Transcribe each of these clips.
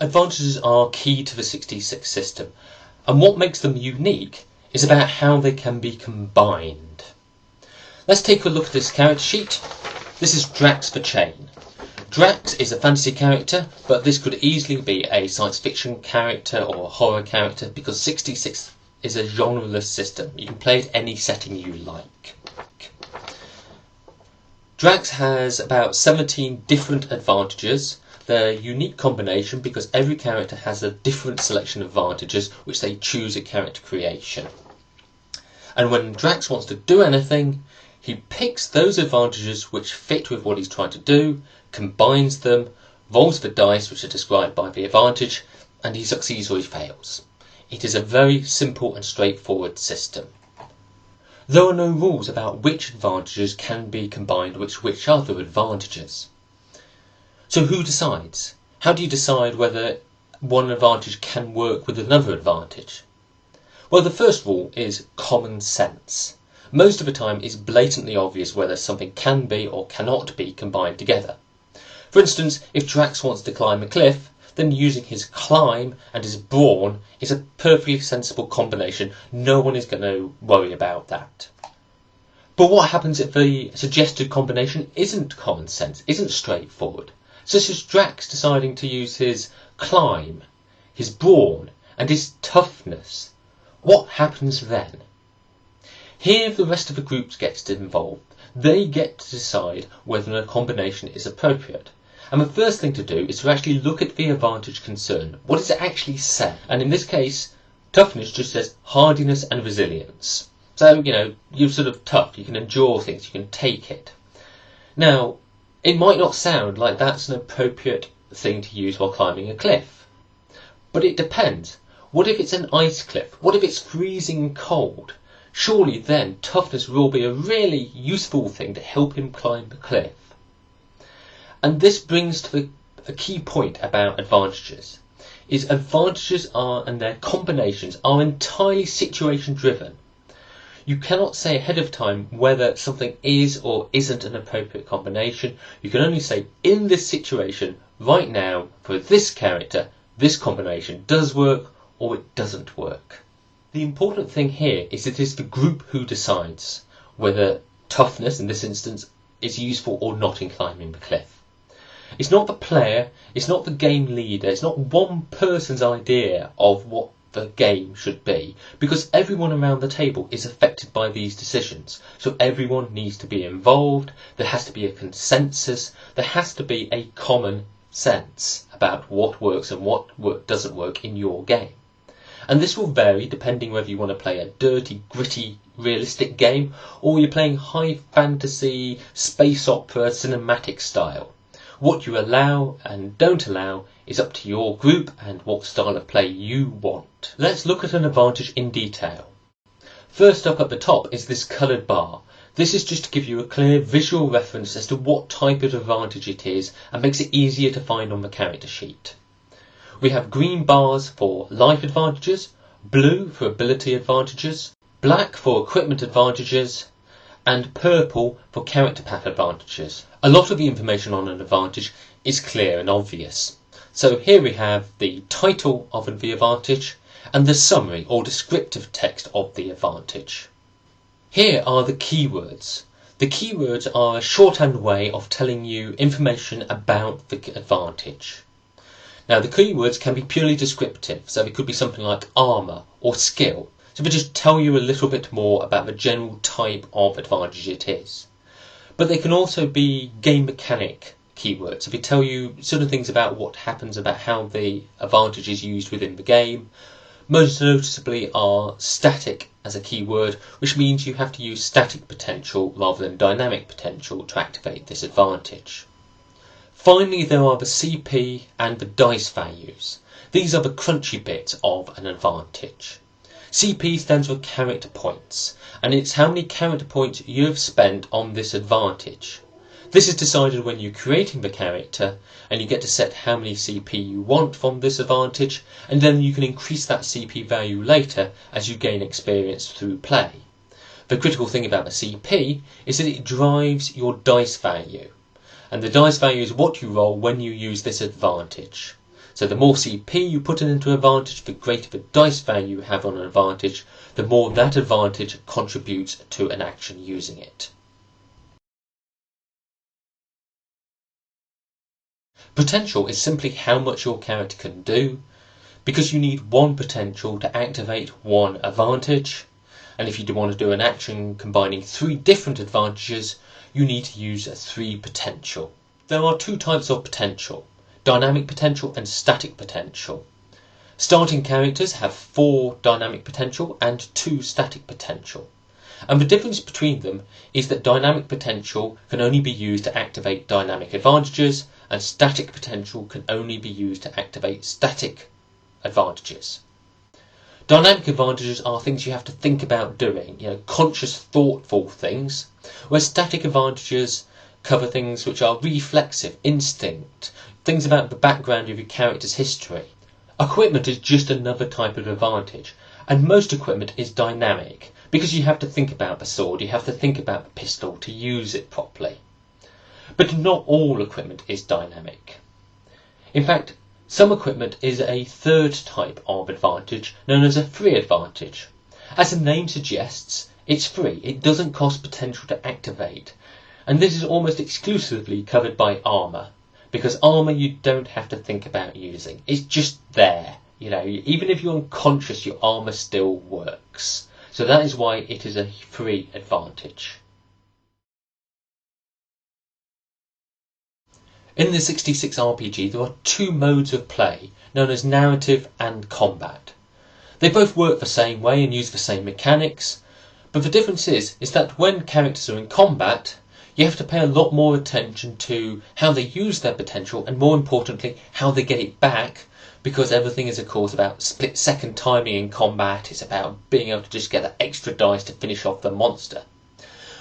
Advantages are key to the 66 system, and what makes them unique is about how they can be combined. Let's take a look at this character sheet. This is Drax the Chain. Drax is a fantasy character, but this could easily be a science fiction character or a horror character because 66 is a genreless system. You can play it any setting you like. Drax has about 17 different advantages. They're a unique combination because every character has a different selection of advantages which they choose at character creation. And when Drax wants to do anything, he picks those advantages which fit with what he's trying to do, combines them, rolls the dice which are described by the advantage, and he succeeds or he fails. It is a very simple and straightforward system. There are no rules about which advantages can be combined with which other advantages. So who decides? How do you decide whether one advantage can work with another advantage? Well, the first rule is common sense. Most of the time it's blatantly obvious whether something can be or cannot be combined together. For instance, if Drax wants to climb a cliff, then using his climb and his brawn is a perfectly sensible combination. No one is going to worry about that. But what happens if the suggested combination isn't common sense, isn't straightforward? Such as Drax deciding to use his climb, his brawn, and his toughness. What happens then? Here the rest of the group gets involved. They get to decide whether a combination is appropriate. And the first thing to do is to actually look at the advantage concerned. What does it actually say? And in this case, toughness just says hardiness and resilience. So, you're sort of tough, you can endure things, you can take it. Now, it might not sound like that's an appropriate thing to use while climbing a cliff. But it depends. What if it's an ice cliff? What if it's freezing cold? Surely then toughness will be a really useful thing to help him climb the cliff. And this brings to a key point about advantages. Is advantages and their combinations are entirely situation driven. You cannot say ahead of time whether something is or isn't an appropriate combination. You can only say in this situation, right now, for this character, this combination does work or it doesn't work. The important thing here is it is the group who decides whether toughness, in this instance, is useful or not in climbing the cliff. It's not the player, it's not the game leader, it's not one person's idea of what the game should be, because everyone around the table is affected by these decisions. So everyone needs to be involved, there has to be a consensus, there has to be a common sense about what works and what doesn't work in your game. And this will vary depending whether you want to play a dirty, gritty, realistic game, or you're playing high fantasy, space opera, cinematic style. What you allow and don't allow is up to your group and what style of play you want. Let's look at an advantage in detail. First up at the top is this coloured bar. This is just to give you a clear visual reference as to what type of advantage it is and makes it easier to find on the character sheet. We have green bars for life advantages, blue for ability advantages, black for equipment advantages, and purple for character path advantages. A lot of the information on an advantage is clear and obvious. So here we have the title of the advantage and the summary or descriptive text of the advantage. Here are the keywords. The keywords are a shorthand way of telling you information about the advantage. Now the keywords can be purely descriptive, so it could be something like armour or skill. So they just tell you a little bit more about the general type of advantage it is. But they can also be game mechanic keywords. So they tell you sort of things about what happens, about how the advantage is used within the game. Most noticeably are static as a keyword, which means you have to use static potential rather than dynamic potential to activate this advantage. Finally, there are the CP and the dice values. These are the crunchy bits of an advantage. CP stands for character points, and it's how many character points you've spent on this advantage. This is decided when you're creating the character, and you get to set how many CP you want from this advantage, and then you can increase that CP value later as you gain experience through play. The critical thing about the CP is that it drives your dice value, and the dice value is what you roll when you use this advantage. So the more CP you put into an advantage, the greater the dice value you have on an advantage, the more that advantage contributes to an action using it. Potential is simply how much your character can do, because you need one potential to activate one advantage, and if you want to do an action combining 3 different advantages, you need to use 3 potential. There are 2 types of potential: dynamic potential and static potential. Starting characters have 4 dynamic potential and 2 static potential. And the difference between them is that dynamic potential can only be used to activate dynamic advantages, and static potential can only be used to activate static advantages. Dynamic advantages are things you have to think about doing, conscious, thoughtful things, whereas static advantages cover things which are reflexive, instinct, things about the background of your character's history. Equipment is just another type of advantage, and most equipment is dynamic, because you have to think about the sword, you have to think about the pistol to use it properly. But not all equipment is dynamic. In fact, some equipment is a third type of advantage, known as a free advantage. As the name suggests, it's free, it doesn't cost potential to activate, and this is almost exclusively covered by armour, because armour you don't have to think about using, it's just there. Even if you're unconscious, your armour still works. So that is why it is a free advantage. In the 66 RPG there are 2 modes of play, known as narrative and combat. They both work the same way and use the same mechanics, but the difference is that when characters are in combat, you have to pay a lot more attention to how they use their potential, and more importantly, how they get it back, because everything is of course about split-second timing in combat. It's about being able to just get that extra dice to finish off the monster.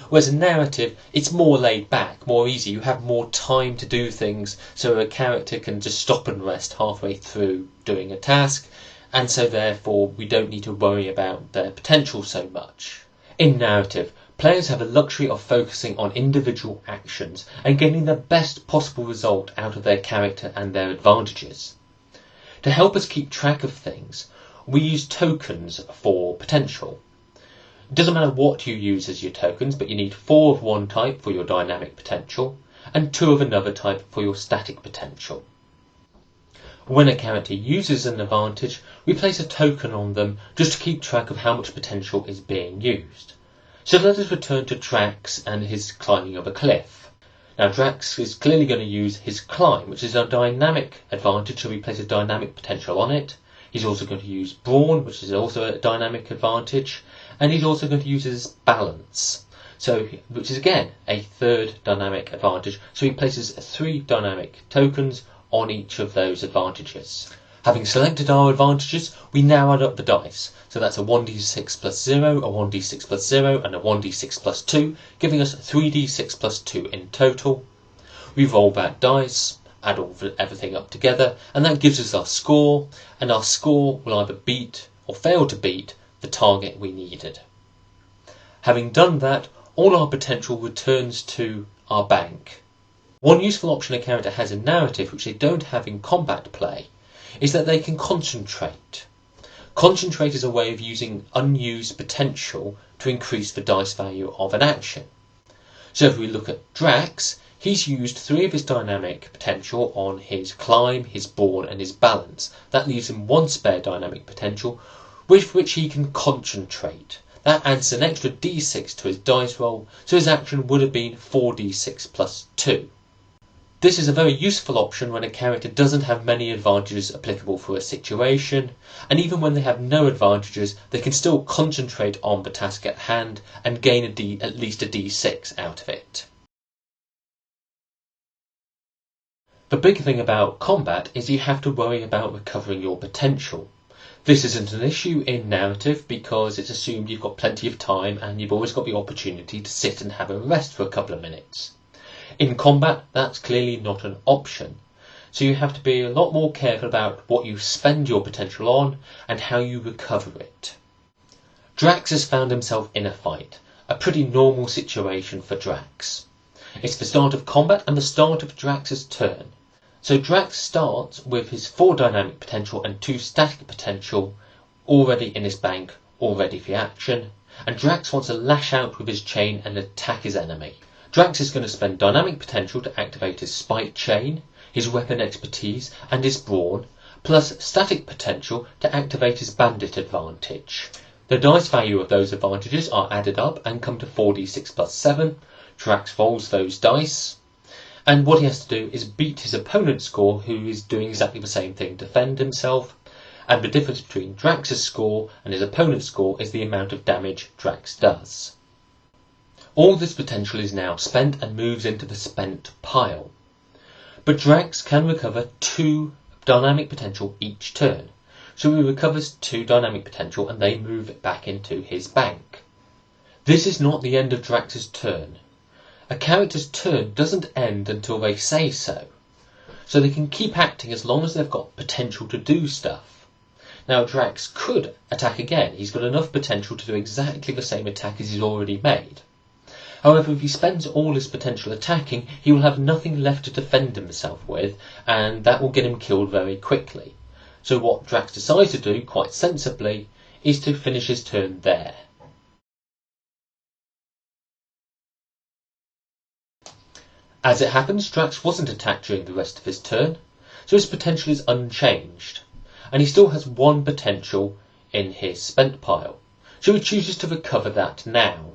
Whereas in narrative, it's more laid back, more easy. You have more time to do things, so a character can just stop and rest halfway through doing a task, and so therefore we don't need to worry about their potential so much. In narrative, players have the luxury of focusing on individual actions and getting the best possible result out of their character and their advantages. To help us keep track of things, we use tokens for potential. It doesn't matter what you use as your tokens, but you need 4 of one type for your dynamic potential, and 2 of another type for your static potential. When a character uses an advantage, we place a token on them just to keep track of how much potential is being used. So let us return to Drax and his climbing of a cliff. Now Drax is clearly going to use his climb, which is a dynamic advantage, so we place a dynamic potential on it. He's also going to use brawn, which is also a dynamic advantage, and he's also going to use his balance, which is again a third dynamic advantage. So he places 3 dynamic tokens on each of those advantages. Having selected our advantages, we now add up the dice. So that's a 1d6 plus 0, a 1d6 plus 0, and a 1d6 plus 2, giving us 3d6 plus 2 in total. We roll that dice, add everything up together, and that gives us our score, and our score will either beat or fail to beat the target we needed. Having done that, all our potential returns to our bank. One useful option a character has in narrative, which they don't have in combat play, is that they can concentrate. Concentrate is a way of using unused potential to increase the dice value of an action. So if we look at Drax, he's used 3 of his dynamic potential on his climb, his brawn, and his balance. That leaves him 1 spare dynamic potential, with which he can concentrate. That adds an extra d6 to his dice roll, so his action would have been 4d6 plus 2. This is a very useful option when a character doesn't have many advantages applicable for a situation, and even when they have no advantages, they can still concentrate on the task at hand and gain at least a d6 out of it. The big thing about combat is you have to worry about recovering your potential. This isn't an issue in narrative because it's assumed you've got plenty of time and you've always got the opportunity to sit and have a rest for a couple of minutes. In combat, that's clearly not an option, so you have to be a lot more careful about what you spend your potential on and how you recover it. Drax has found himself in a fight, a pretty normal situation for Drax. It's the start of combat and the start of Drax's turn. So Drax starts with his 4 dynamic potential and 2 static potential already in his bank, all ready for action, and Drax wants to lash out with his chain and attack his enemy. Drax is going to spend dynamic potential to activate his spike chain, his weapon expertise and his brawn, plus static potential to activate his bandit advantage. The dice value of those advantages are added up and come to 4d6 plus 7. Drax rolls those dice, and what he has to do is beat his opponent's score, who is doing exactly the same thing, defend himself, and the difference between Drax's score and his opponent's score is the amount of damage Drax does. All this potential is now spent and moves into the spent pile. But Drax can recover 2 dynamic potential each turn, so he recovers 2 dynamic potential and they move it back into his bank. This is not the end of Drax's turn. A character's turn doesn't end until they say so they can keep acting as long as they've got potential to do stuff. Now Drax could attack again, he's got enough potential to do exactly the same attack as he's already made. However, if he spends all his potential attacking, he will have nothing left to defend himself with, and that will get him killed very quickly. So what Drax decides to do, quite sensibly, is to finish his turn there. As it happens, Drax wasn't attacked during the rest of his turn, so his potential is unchanged, and he still has 1 potential in his spent pile, so he chooses to recover that now.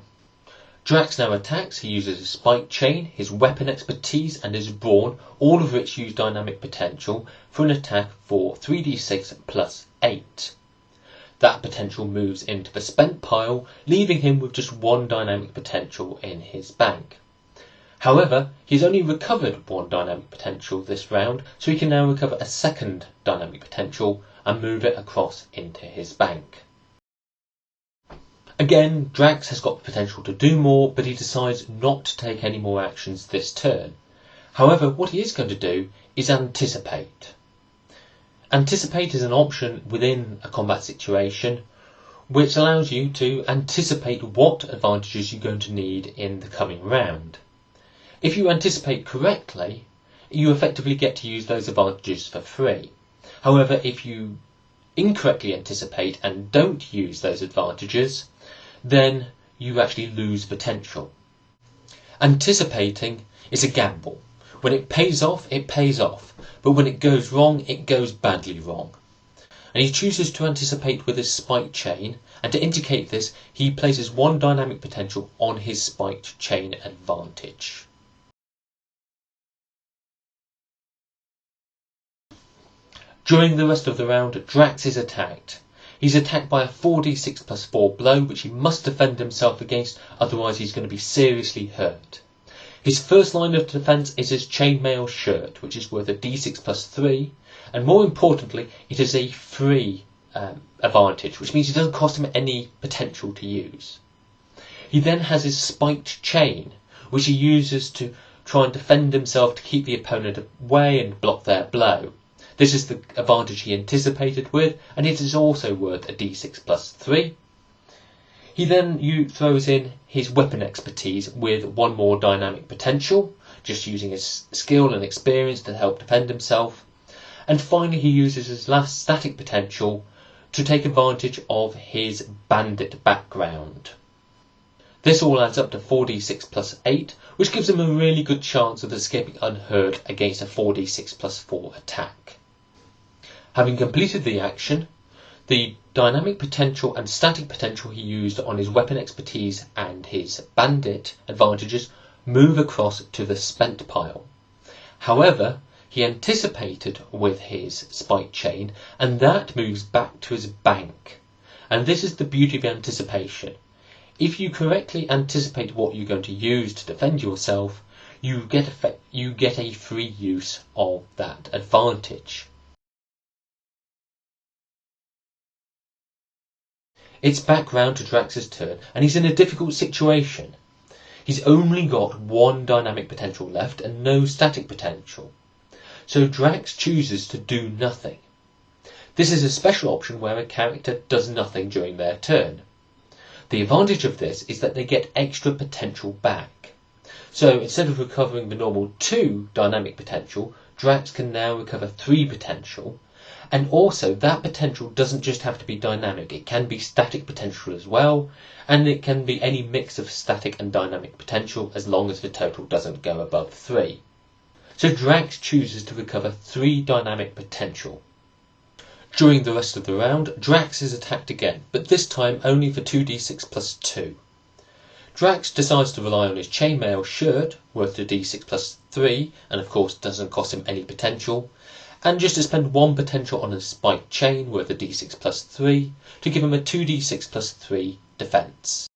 Drax now attacks. He uses his spike chain, his weapon expertise and his brawn, all of which use dynamic potential, for an attack for 3d6 plus 8. That potential moves into the spent pile, leaving him with just 1 dynamic potential in his bank. However, he's only recovered 1 dynamic potential this round, so he can now recover a 2nd dynamic potential and move it across into his bank. Again, Drax has got the potential to do more, but he decides not to take any more actions this turn. However, what he is going to do is anticipate. Anticipate is an option within a combat situation which allows you to anticipate what advantages you're going to need in the coming round. If you anticipate correctly, you effectively get to use those advantages for free. However, if you incorrectly anticipate and don't use those advantages, then you actually lose potential. Anticipating is a gamble. When it pays off, but when it goes wrong, it goes badly wrong. And he chooses to anticipate with his spike chain, and to indicate this, he places 1 dynamic potential on his spiked chain advantage. During the rest of the round, Drax is attacked. He's attacked by a 4d6 plus 4 blow, which he must defend himself against, otherwise he's going to be seriously hurt. His first line of defence is his chainmail shirt, which is worth a d6 plus 3, and more importantly, it is a free advantage, which means it doesn't cost him any potential to use. He then has his spiked chain, which he uses to try and defend himself to keep the opponent away and block their blow. This is the advantage he anticipated with, and it is also worth a d6 plus 3. He then throws in his weapon expertise with 1 more dynamic potential, just using his skill and experience to help defend himself. And finally he uses his last static potential to take advantage of his bandit background. This all adds up to 4d6 plus 8, which gives him a really good chance of escaping unhurt against a 4d6 plus 4 attack. Having completed the action, the dynamic potential and static potential he used on his weapon expertise and his bandit advantages move across to the spent pile. However, he anticipated with his spike chain, and that moves back to his bank. And this is the beauty of anticipation. If you correctly anticipate what you're going to use to defend yourself, you get a free use of that advantage. It's back round to Drax's turn, and he's in a difficult situation. He's only got 1 dynamic potential left and no static potential. So Drax chooses to do nothing. This is a special option where a character does nothing during their turn. The advantage of this is that they get extra potential back. So instead of recovering the normal 2 dynamic potential, Drax can now recover 3 potential, and also that potential doesn't just have to be dynamic, it can be static potential as well, and it can be any mix of static and dynamic potential as long as the total doesn't go above 3. So Drax chooses to recover 3 dynamic potential. During the rest of the round, Drax is attacked again, but this time only for 2d6 plus 2. Drax decides to rely on his chainmail shirt, worth 2d6 plus 3, and of course doesn't cost him any potential, and just to spend 1 potential on a spiked chain, worth a d6 plus 3, to give him a 2d6 plus 3 defense.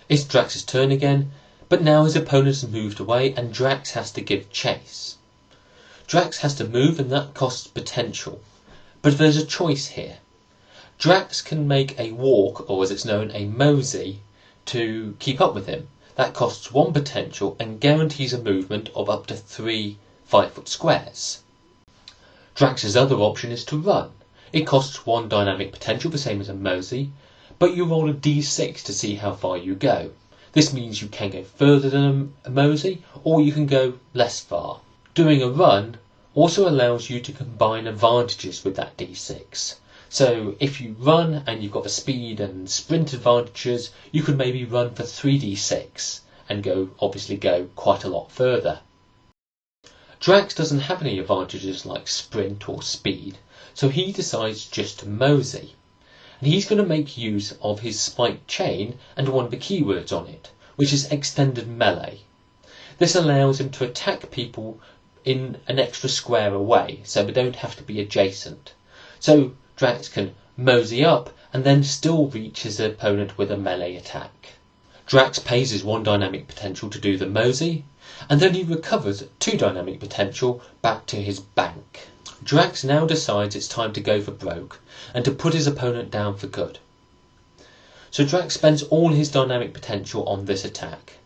It's Drax's turn again, but now his opponent has moved away and Drax has to give chase. Drax has to move and that costs potential, but there's a choice here. Drax can make a walk, or as it's known, a mosey, to keep up with him. That costs 1 potential and guarantees a movement of up to 3 5-foot squares. Drax's other option is to run. It costs 1 dynamic potential, the same as a mosey, but you roll a d6 to see how far you go. This means you can go further than a mosey, or you can go less far. Doing a run also allows you to combine advantages with that d6. So if you run and you've got the speed and sprint advantages, you could maybe run for 3d6 and obviously go quite a lot further. Drax doesn't have any advantages like sprint or speed, so he decides just to mosey. And he's going to make use of his spiked chain and one of the keywords on it, which is extended melee. This allows him to attack people in an extra square away, so they don't have to be adjacent. So Drax can mosey up and then still reach his opponent with a melee attack. Drax pays his 1 dynamic potential to do the mosey, and then he recovers 2 dynamic potential back to his bank. Drax now decides it's time to go for broke and to put his opponent down for good. So Drax spends all his dynamic potential on this attack.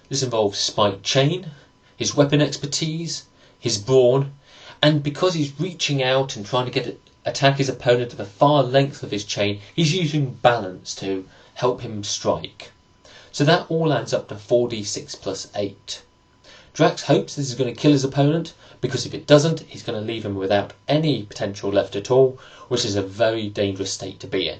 This involves spiked chain, his weapon expertise, his brawn, and because he's reaching out and trying to attack his opponent at the far length of his chain, he's using balance to help him strike. So that all adds up to 4d6 plus 8. Drax hopes this is going to kill his opponent, because if it doesn't, he's going to leave him without any potential left at all, which is a very dangerous state to be in.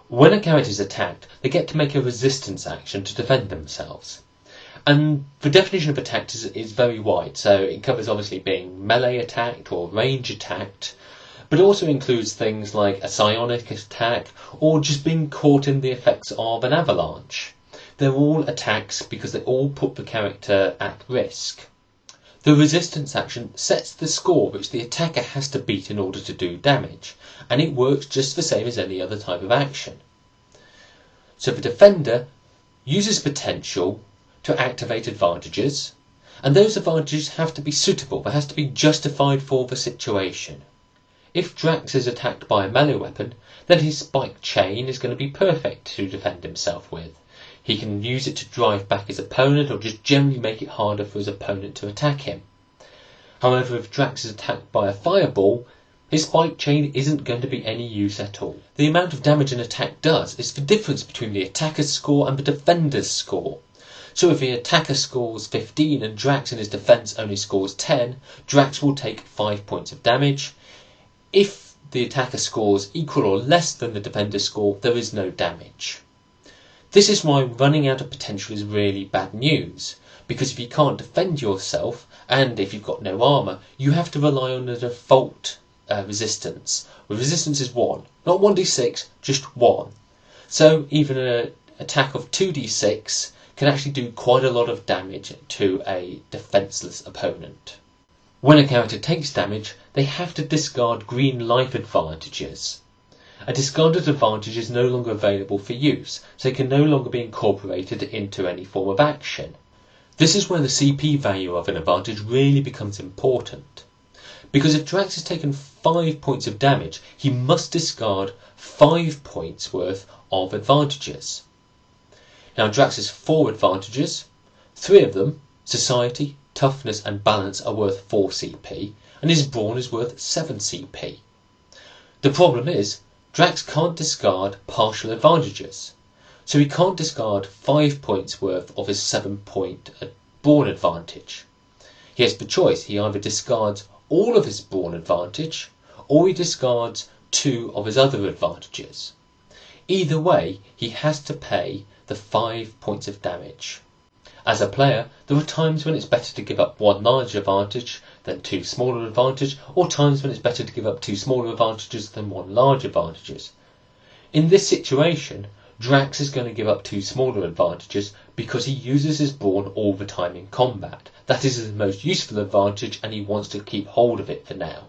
When a character is attacked, they get to make a resistance action to defend themselves. And the definition of attacked is very wide, so it covers obviously being melee attacked or range attacked, but also includes things like a psionic attack or just being caught in the effects of an avalanche. They're all attacks because they all put the character at risk. The resistance action sets the score which the attacker has to beat in order to do damage, and it works just the same as any other type of action. So the defender uses potential to activate advantages, and those advantages have to be suitable, they have to be justified for the situation. If Drax is attacked by a melee weapon, then his spiked chain is going to be perfect to defend himself with. He can use it to drive back his opponent or just generally make it harder for his opponent to attack him. However, if Drax is attacked by a fireball, his spiked chain isn't going to be any use at all. The amount of damage an attack does is the difference between the attacker's score and the defender's score. So if the attacker scores 15 and Drax in his defense only scores 10, Drax will take 5 points of damage. If the attacker scores equal or less than the defender's score, there is no damage. This is why running out of potential is really bad news, because if you can't defend yourself, and if you've got no armour, you have to rely on the default resistance. The resistance is 1, not 1d6, just 1. So even an attack of 2d6 can actually do quite a lot of damage to a defenceless opponent. When a character takes damage, they have to discard green life advantages. A discarded advantage is no longer available for use, so it can no longer be incorporated into any form of action. This is where the CP value of an advantage really becomes important. Because if Drax has taken 5 points of damage, he must discard 5 points worth of advantages. Now Drax has 4 advantages. 3 of them, Society, Toughness and Balance, are worth 4 CP, and his Brawn is worth 7 CP. The problem is, Drax can't discard partial advantages. So he can't discard 5 points worth of his 7-point brawn advantage. He has the choice. He either discards all of his brawn advantage, or he discards 2 of his other advantages. Either way, he has to pay the 5 points of damage. As a player, there are times when it's better to give up 1 large advantage than 2 smaller advantages, or times when it's better to give up 2 smaller advantages than 1 large advantages. In this situation, Drax is going to give up 2 smaller advantages because he uses his brawn all the time in combat. That is his most useful advantage, and he wants to keep hold of it for now.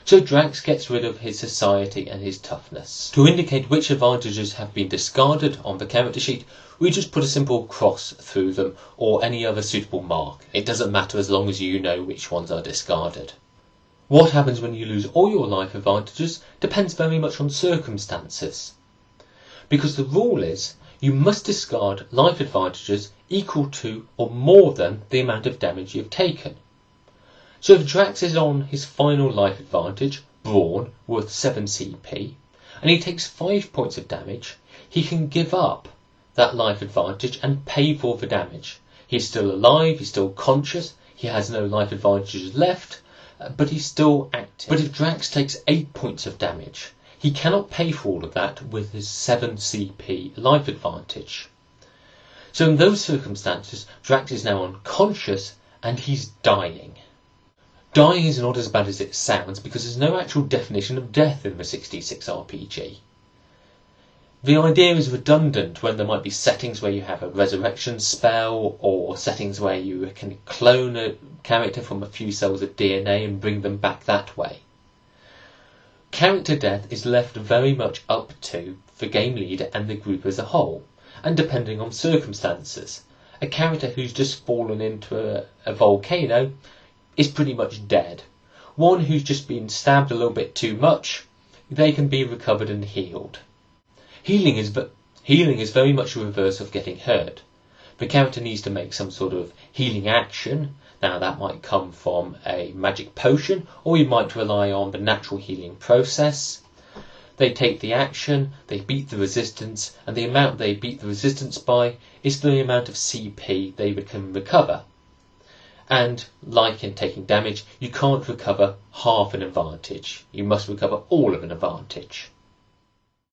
So Drax gets rid of his society and his toughness. To indicate which advantages have been discarded on the character sheet, we just put a simple cross through them, or any other suitable mark. It doesn't matter as long as you know which ones are discarded. What happens when you lose all your life advantages depends very much on circumstances. Because the rule is, you must discard life advantages equal to or more than the amount of damage you've taken. So if Drax is on his final life advantage, brawn, worth 7 CP, and he takes 5 points of damage, he can give up that life advantage and pay for the damage. He's still alive, he's still conscious, he has no life advantages left, but he's still active. But if Drax takes 8 points of damage, he cannot pay for all of that with his 7 CP life advantage. So in those circumstances, Drax is now unconscious and he's dying. Dying is not as bad as it sounds because there's no actual definition of death in the 66 RPG. The idea is redundant when there might be settings where you have a resurrection spell, or settings where you can clone a character from a few cells of DNA and bring them back that way. Character death is left very much up to the game leader and the group as a whole, and depending on circumstances. A character who's just fallen into a volcano is pretty much dead. One who's just been stabbed a little bit too much, they can be recovered and healed. Healing is very much the reverse of getting hurt. The character needs to make some sort of healing action. Now that might come from a magic potion, or you might rely on the natural healing process. They take the action, they beat the resistance, and the amount they beat the resistance by is the amount of CP they can recover. And, like in taking damage, you can't recover half an advantage. You must recover all of an advantage.